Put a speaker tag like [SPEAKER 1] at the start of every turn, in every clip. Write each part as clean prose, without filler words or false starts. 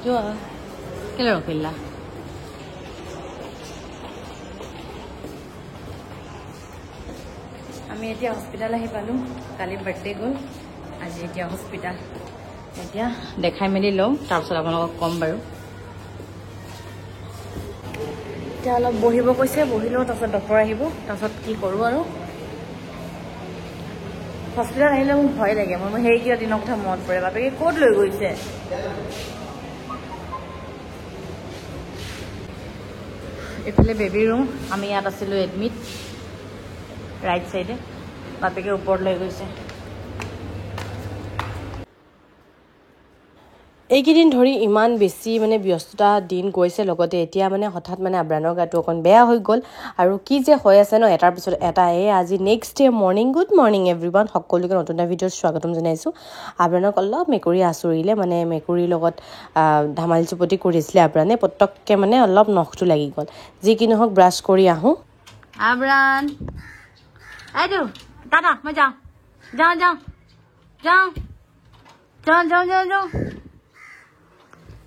[SPEAKER 1] যোৱা কেলে ৰখিলা আমি এতিয়া হস্পিটেল আহি পালোঁ কালি বাৰ্থডে গ'ল আজি এতিয়া হস্পিটেল এতিয়া দেখাই মেলি লওঁ তাৰপিছত আপোনালোকক ক'ম বাৰু এতিয়া অলপ বহিব কৈছে বহি লওঁ তাৰপিছত ডক্টৰ আহিব তাৰপিছত কি কৰোঁ আৰু হস্পিটেল আহিলে মোৰ ভয় লাগে মই সেই কিয় দিনৰ কথা মনত পৰে বাপেকে ক'ত লৈ গৈছে এইফালে বেবী ৰুম আমি ইয়াত আছিলোঁ এডমিট ৰাইট চাইডে বাপেকে ওপৰত লৈ গৈছে এইকেইদিন ধৰি ইমান বেছি মানে ব্যস্ততা দিন গৈছে লগতে এতিয়া মানে হঠাৎ মানে আব্ৰানৰ গাটো অকণ বেয়া হৈ গ'ল আৰু কি যে হৈ আছে ন এটাৰ পিছত এটা আজি next day morning good morning everyone সকলোকে নতুন এটা ভিডিঅ'ত স্বাগতম জনাইছোঁ আব্ৰানক অলপ মেকুৰী আঁচুৰিলে মানে মেকুৰীৰ লগত ধামালি চুপতি কৰিছিলে আব্ৰানে পটককৈ মানে অলপ নখটো লাগি গ'ল যি কি নহওক ব্ৰাছ কৰি আহোঁ আব্ৰান এইটো টাটা মই যাওঁ যাওঁ যাওঁ যাওঁ যাওঁ যাওঁ যাওঁ যাওঁ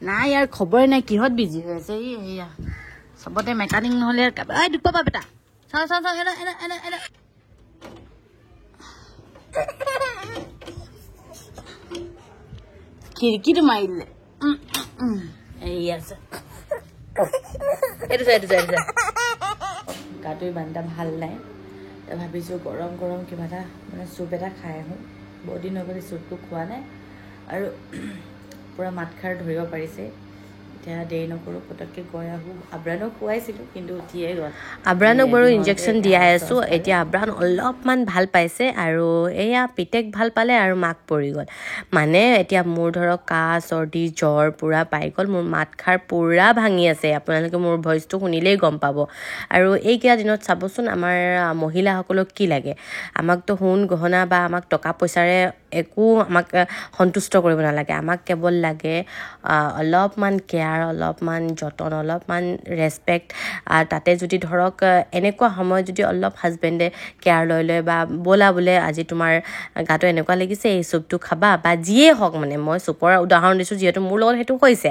[SPEAKER 1] নাই ইয়াৰ খবৰে নাই কিহত বিজি হৈ আছে এয়া চবতে মেকানিক নহ'লে এই দুখ পাবা বেটা চাওঁ চাওঁ চাওঁ এৰা এৰা এৰা এৰা খিৰিকীটো মাৰি দিলে এই আছে এইটো চাই গাটো ইমান এটা ভাল নাই ভাবিছোঁ গৰম গৰম কিবা এটা মানে চুপ এটা খাই আহোঁ বহুত দিন হৈ গ'ল চুপটো খোৱা নাই আৰু পুৰা মাতখাৰ ধৰিব পাৰিছে এতিয়া দেৰি নকৰোঁ পটককৈ গৈ আহোঁ আব্ৰানক খুৱাইছিলোঁ কিন্তু উঠিয়ে গ'ল আব্ৰানক বাৰু ইনজেকশ্যন দিয়াই আছোঁ এতিয়া আব্ৰান অলপমান ভাল পাইছে আৰু এয়া পিতেক ভাল পালে আৰু মাক পৰি গ'ল মানে এতিয়া মোৰ ধৰক কাহ চৰ্দি জ্বৰ পূৰা পাই গ'ল মোৰ মাতখাৰ পূৰা ভাঙি আছে আপোনালোকে মোৰ ভইচটো শুনিলেই গম পাব আৰু এইকেইটা দিনত চাবচোন আমাৰ মহিলাসকলক কি লাগে আমাকতো সোণ গহনা বা আমাক টকা পইচাৰে একো আমাক সন্তুষ্ট কৰিব নালাগে আমাক কেৱল লাগে অলপমান কেয়াৰ অলপমান যতন অলপমান ৰেচপেক্ট তাতে যদি ধৰক এনেকুৱা সময়ত যদি অলপ হাজবেণ্ডে কেয়াৰ লৈ লয় বা ব'লা বোলে আজি তোমাৰ গাটো এনেকুৱা লাগিছে এই চুপটো খাবা বা যিয়ে হওক মানে মই চুপৰ উদাহৰণ দিছোঁ যিহেতু মোৰ লগত সেইটো হৈছে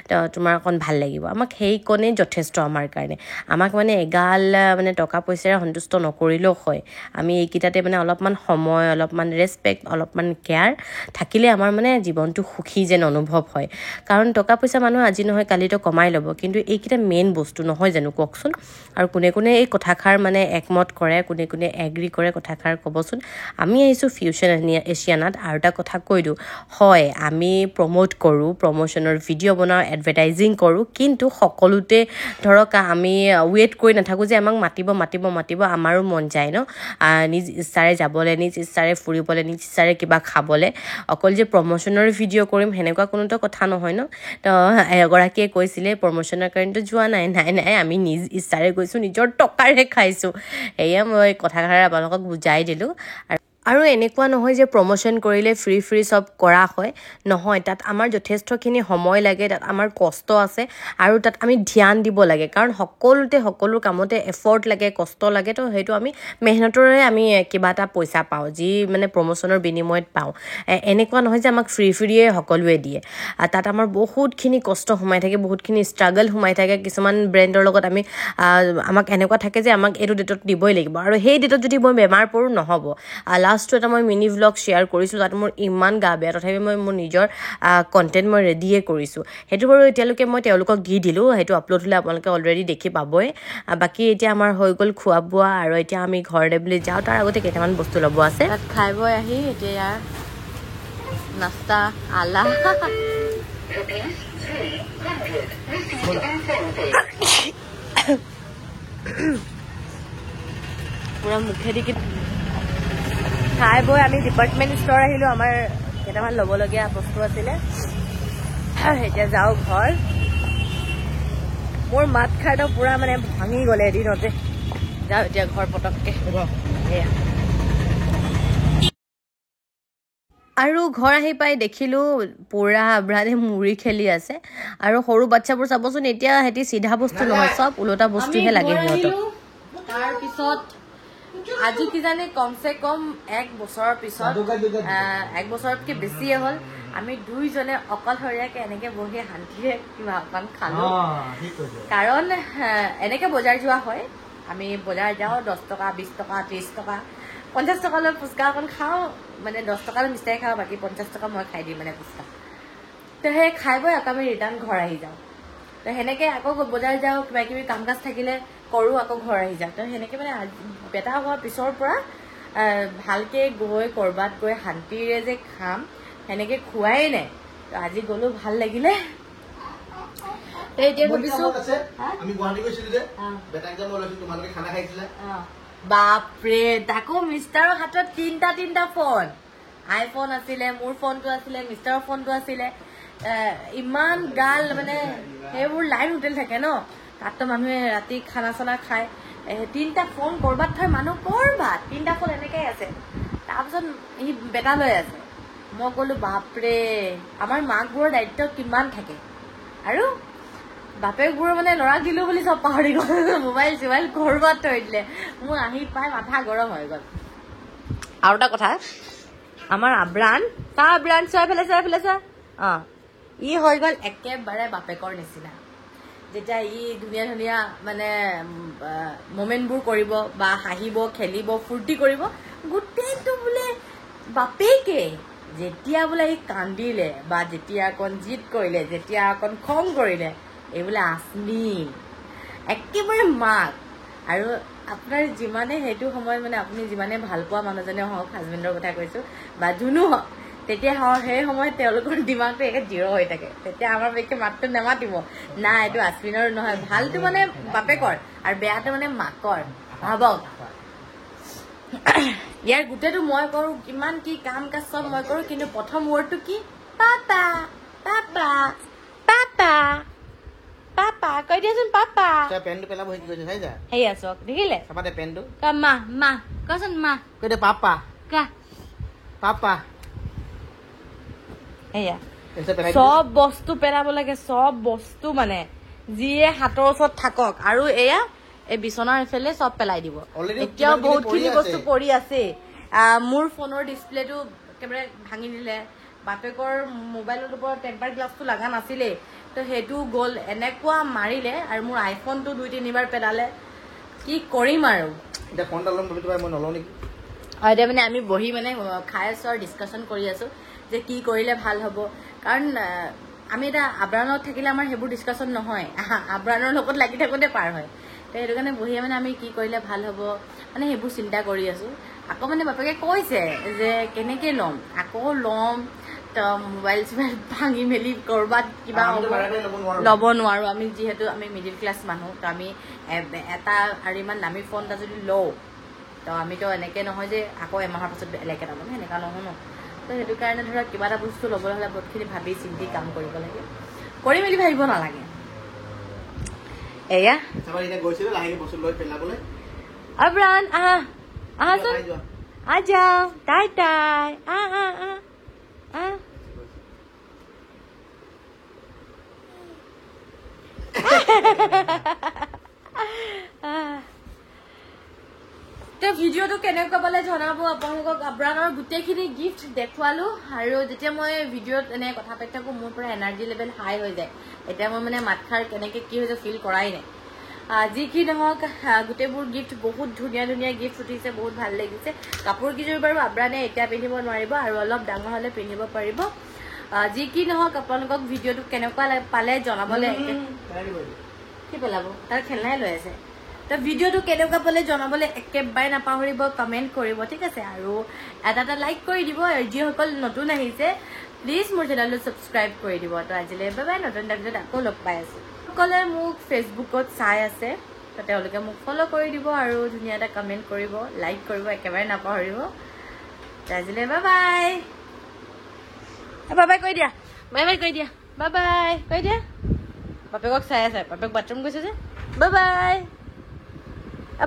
[SPEAKER 1] তো তোমাৰ অকণ ভাল লাগিব আমাক সেইকণেই যথেষ্ট আমাৰ কাৰণে আমাক মানে এগাল মানে টকা পইচাৰে সন্তুষ্ট নকৰিলেও হয় আমি এইকেইটাতে মানে অলপমান সময় অলপমান ৰেচপেক্ট অলপমান কেয়াৰ থাকিলে আমাৰ মানে জীৱনটো সুখী যেন অনুভৱ হয় কাৰণ টকা পইচা মানুহ আজি নহয় কালিতো কমাই ল'ব কিন্তু এইকেইটা মেইন বস্তু নহয় জানো কওকচোন আৰু কোনে কোনে এই কথাষাৰ মানে একমত কৰে কোনে কোনে এগ্ৰী কৰে কথাষাৰ ক'বচোন আমি আহিছোঁ ফিউচাৰ এছিয়ানাত আৰু এটা কথা কৈ দিওঁ হয় আমি প্ৰমোট কৰোঁ প্ৰমোশ্যনৰ ভিডিঅ' বনাওঁ এডভাৰটাইজিং কৰোঁ কিন্তু সকলোতে ধৰক আমি ৱেইট কৰি নাথাকোঁ যে আমাক মাতিব আমাৰো মন যায় ন নিজ ইচ্ছাৰে যাবলৈ নিজ ইচ্ছাৰে ফুৰিবলৈ নিজ ইচ্ছাৰে কিবা খাবলৈ অকল যে প্ৰমোশ্যনৰ ভিডিঅ' কৰিম সেনেকুৱা কোনোতো কথা নহয় ন তো এগৰাকীয়ে কৈছিলে প্ৰমোশ্যনৰ কাৰণেতো যোৱা নাই আমি নিজ ইচ্ছাৰে গৈছোঁ নিজৰ টকাৰে খাইছোঁ সেয়া মই কথাষাৰ আপোনালোকক বুজাই দিলোঁ আৰু এনেকুৱা নহয় যে প্ৰমোশ্যন কৰিলে ফ্ৰী চব কৰা হয় নহয় তাত আমাৰ যথেষ্টখিনি সময় লাগে তাত আমাৰ কষ্ট আছে আৰু তাত আমি ধ্যান দিব লাগে কাৰণ সকলো কামতে এফৰ্ট লাগে কষ্ট লাগে তো সেইটো আমি মেহনতৰে আমি কিবা এটা পইচা পাওঁ যি মানে প্ৰমোশ্যনৰ বিনিময়ত পাওঁ এনেকুৱা নহয় যে আমাক ফ্ৰীয়ে সকলোৱে দিয়ে তাত আমাৰ বহুতখিনি কষ্ট সোমাই থাকে বহুতখিনি ষ্ট্ৰাগল সোমাই থাকে কিছুমান ব্ৰেণ্ডৰ লগত আমাক এনেকুৱা থাকে যে আমাক এইটো ডেটত দিবই লাগিব আৰু সেই ডেটত যদি মই বেমাৰ পৰোঁ নহ'ব লাষ্টটো এটা মই মিনি ভ্লগ শ্বেয়াৰ কৰিছোঁ তাত মোৰ ইমান গা বেয়া তথাপি মই মোৰ নিজৰ কণ্টেণ্ট মই ৰেডিয়ে কৰিছোঁ সেইটো বাৰু এতিয়ালৈকে মই তেওঁলোকক দি দিলোঁ সেইটো আপলোড হ'লে আপোনালোকে অলৰেডি দেখি পাবই বাকী এতিয়া আমাৰ হৈ গ'ল খোৱা বোৱা আৰু এতিয়া আমি ঘৰলৈ বুলি যাওঁ তাৰ আগতে কেইটামান বস্তু ল'ব আছে তাত খাই বৈ আহি এতিয়া ইয়াৰ নাস্তা আলা পুৰা মুখেদি খাই বৈ আমি ডিপাৰ্টমেণ্ট ষ্ট'ৰ আহিলোঁ আমাৰ কেইটামান ল'বলগীয়া বস্তু আছিলে এতিয়া যাওঁ ঘৰ মোৰ মাত খাৰটো পুৰা মানে ভাঙি গ'লে এদিনতে যাওঁ এতিয়া ঘৰ পটককৈ সেয়া আৰু ঘৰ আহি পাই দেখিলোঁ পুৰা আব্ৰানে মুড়ি খেলি আছে আৰু সৰু বাচ্চাবোৰ চাবচোন এতিয়া সিহঁতি চিধা বস্তু নহয় চব ওলোটা বস্তুহে লাগে সিহঁতক তাৰপিছত আজি কিজানি কমচে কম 1 বছৰৰ পিছত 1 বছৰতকৈ বেছিয়ে হ'ল আমি দুইজনে অকলশৰীয়াকৈ এনেকৈ বহি শান্তিৰে কিবা অকণ খালোঁ কাৰণ এনেকৈ বজাৰ যোৱা হয় আমি বজাৰ যাওঁ 10 টকা 20 টকা 30 টকা 50 টকালৈ ফুচকা অকণ খাওঁ মানে 10 টকালৈ মিষ্টাই খাওঁ বাকী 50 টকা মই খাই দিম মানে ফুচকা তো সেই খাই বৈ আকৌ আমি ৰিটাৰ্ণ ঘৰ আহি যাওঁ তো সেনেকৈ আকৌ বজাৰ যাওঁ কিবা কিবি কাম কাজ থাকিলে কৰোঁ আকৌ ঘৰ আহি যাওঁ তো সেনেকৈ মানে বেটা হোৱাৰ পিছৰ পৰা ভালকৈ গৈ ক'ৰবাত গৈ শান্তিৰে যে খাম সেনেকৈ খোৱাই নাই তো আজি গ'লো ভাল লাগিলে এতিয়া ভাবিছোঁ
[SPEAKER 2] আমি গুৱাহাটী গৈছিলোঁ যে বেটাক যে মই লৈছোঁ তোমালোকে খানা খাইছিলা
[SPEAKER 1] বাপৰে তাকো মিষ্টাৰৰ হাতত তিনিটা ফোন আইফোন আছিলে মোৰ ফোনটো আছিলে মিষ্টাৰৰ ফোনটো আছিলে ইমান গাল মানে সেইবোৰ লাইন হোটেল থাকে ন তাততো মানুহে ৰাতি খানা চানা খায় 3টা ফোন ক'ৰবাত থয় মানুহ ক'ৰবাত 3টা ফোন এনেকৈ আছে তাৰপিছত সি বেটা লৈ আছে মই ক'লো বাপৰে আমাৰ মাকবোৰৰ দায়িত্ব কিমান থাকে আৰু বাপেকবোৰৰ মানে ল'ৰাক দিলোঁ বুলি চব পাহৰি গ'ল মোবাইল চোবাইল ক'ৰবাত থৈ দিলে মোৰ আহি পাই মাথা গৰম হৈ গ'ল আৰু এটা কথা আমাৰ আব্ৰাণ চোৱা অঁ ই হৈ গ'ল একেবাৰে বাপেকৰ নিচিনা যেতিয়া ই ধুনীয়া ধুনীয়া মানে মমেণ্টবোৰ কৰিব বা হাঁহিব খেলিব ফূৰ্তি কৰিব গোটেইটো বোলে বাপেকে যেতিয়া বোলে ই কান্দিলে বা যেতিয়া অকণ জিদ কৰিলে যেতিয়া অকণ খং কৰিলে এই বোলে আচনি একেবাৰে মাক আৰু আপোনাৰ যিমানে সেইটো সময়ত মানে আপুনি যিমানে ভাল পোৱা মানুহজনে হওক হাজবেণ্ডৰ কথা কৈছোঁ বা যোনো হওক তেতিয়া সেই সময়ত তেওঁলোকৰ দিমাগটো একে জিৰ' হৈ থাকে তেতিয়া আমাৰ বেকে মাতটো নেমাতিব না এইটো আশ্বিনৰ নহয় ভালটো মানে বাপেকৰ আৰু বেয়াটো মানে মাকৰ ভাবক ইয়াৰ গোটেইটো মই কৰোঁ কিমান কি কাম কাজ চব মই কৰোঁ কিন্তু প্ৰথম ৱৰ্ডটো কি পাপা পাপা পাপা পাপা কৈ দিয়াচোন পাপা
[SPEAKER 2] পেনটো পেলাব শিকি গৈছে চাই যা
[SPEAKER 1] সেয়া চক দেখিলে
[SPEAKER 2] চাবা পেনটো
[SPEAKER 1] মা কচোন মা
[SPEAKER 2] কৈ দে পাপা
[SPEAKER 1] কা
[SPEAKER 2] পাপা
[SPEAKER 1] এয়া চব বস্তু পেলাব লাগে চব বস্তু মানে যিয়ে হাতৰ ওচৰত থাকক আৰু এয়া এই বিচনাৰ এফালে চব পেলাই দিব এতিয়াও বহুতখিনি বস্তু পৰি আছে মোৰ ফোনৰ ডিছপ্লেটো একেবাৰে ভাঙি দিলে বাপেকৰ মোবাইলৰ ওপৰত টেম্পাৰ গ্লাছটো লগা নাছিলেই তো সেইটো গ'ল এনেকুৱা মাৰিলে আৰু মোৰ আইফোনটো 2-3 বাৰ পেলালে কি কৰিম আৰু
[SPEAKER 2] এতিয়া ফোনটা ল'ম বুলি মই নলওঁ নেকি
[SPEAKER 1] এতিয়া মানে আমি বহি মানে খাই আছোঁ আৰু ডিছকাশ্যন কৰি আছোঁ যে কি কৰিলে ভাল হ'ব কাৰণ আমি এটা আব্ৰাণত থাকিলে আমাৰ সেইবোৰ ডিছকাশ্যন নহয় আব্ৰাণৰ লগত লাগি থাকোঁতে পাৰ হয় তো সেইটো কাৰণে বহি মানে আমি কি কৰিলে ভাল হ'ব মানে সেইবোৰ চিন্তা কৰি আছোঁ আকৌ মানে বাপেকে কৈছে যে কেনেকৈ ল'ম আকৌ ল'ম তো মোবাইল চোবাইল ভাঙি মেলি ক'ৰবাত কিবা ল'ব নোৱাৰোঁ আমি যিহেতু আমি মিডিল ক্লাছ মানুহ তো আমি এটা আৰু ইমান দামী ফোন এটা যদি লওঁ তো আমিতো এনেকৈ নহয় যে আকৌ এমাহৰ পাছত বেলেগ এটা ল'ম সেনেকুৱা নহয় ন তো সেইটো কাৰণে ধৰক কিবা এটা বস্তু ল'বলৈ হ'লে বহুতখিনি ভাবি চিন্তি কাম কৰিব লাগে কৰি মেলি ভাবিব নালাগে এয়া আব্ৰাণ আহাচোন আজাও টাই তো ভিডিঅ'টো কেনেকুৱা পালে জনাব আপোনালোকক আব্ৰাণৰ গোটেইখিনি গিফ্ট দেখুৱালোঁ আৰু যেতিয়া মই ভিডিঅ'ত এনে কথা পাতি থাকোঁ মোৰ পৰা এনাৰ্জি লেভেল হাই হৈ যায় এতিয়া মই মানে মাতষাৰ কেনেকৈ কি হৈছে ফিল কৰাই নাই যি কি নহওক গোটেইবোৰ গিফ্ট বহুত ধুনীয়া ধুনীয়া গিফ্ট উঠিছে বহুত ভাল লাগিছে কাপোৰকেইযোৰ বাৰু আব্ৰাণে এতিয়া পিন্ধিব নোৱাৰিব আৰু অলপ ডাঙৰ হ'লে পিন্ধিব পাৰিব যি কি নহওক আপোনালোকক ভিডিঅ'টো কেনেকুৱা পালে জনাবলৈ কি পেলাব তাৰ খেলনাহে লৈ আছে তো ভিডিঅ'টো কেনেকুৱা পালে জনাবলৈ একেবাৰে নাপাহৰিব কমেণ্ট কৰিব ঠিক আছে আৰু এটা লাইক কৰি দিব আৰু যিসকল নতুন আহিছে প্লিজ মোৰ চেনেলটো ছাবস্ক্ৰাইব কৰি দিব তো আজিলৈ বাই নতুন ভিডিঅ'ত আকৌ লগ পাই আছোঁ সকলে মোক ফেচবুকত চাই আছে তো তেওঁলোকে মোক ফ'ল' কৰি দিব আৰু ধুনীয়া এটা কমেণ্ট কৰিব লাইক কৰিব একেবাৰে নাপাহৰিব তো আজিলৈ বাই কৈ দিয়া বাই কৈ দিয়া বাই কৈ দিয়া বাপেকক চাই আছে বাপেক বাথৰুম গৈছে যে বাই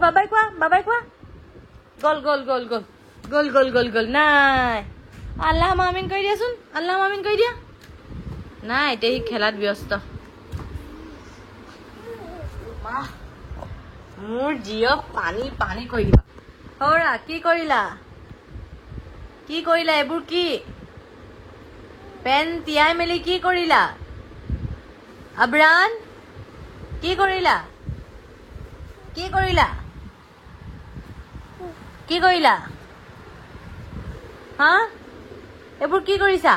[SPEAKER 1] বাবাই কোৱা গ'ল নাই আল্লাহ মামিন কৰি দিয়াচোন আল্লাহ মামিন কৰি দিয়া নাই এতিয়া সি খেলাত ব্যস্ত মোৰ জিঅ পানী কৰি দিবা হৌৰা কি কৰিলা এইবোৰ কি পেন তিয়াই মেলি কি কৰিলা আব্ৰান কি কৰিলা কি কৰিলা কি কৰিলা হা এইবোৰ কি কৰিছা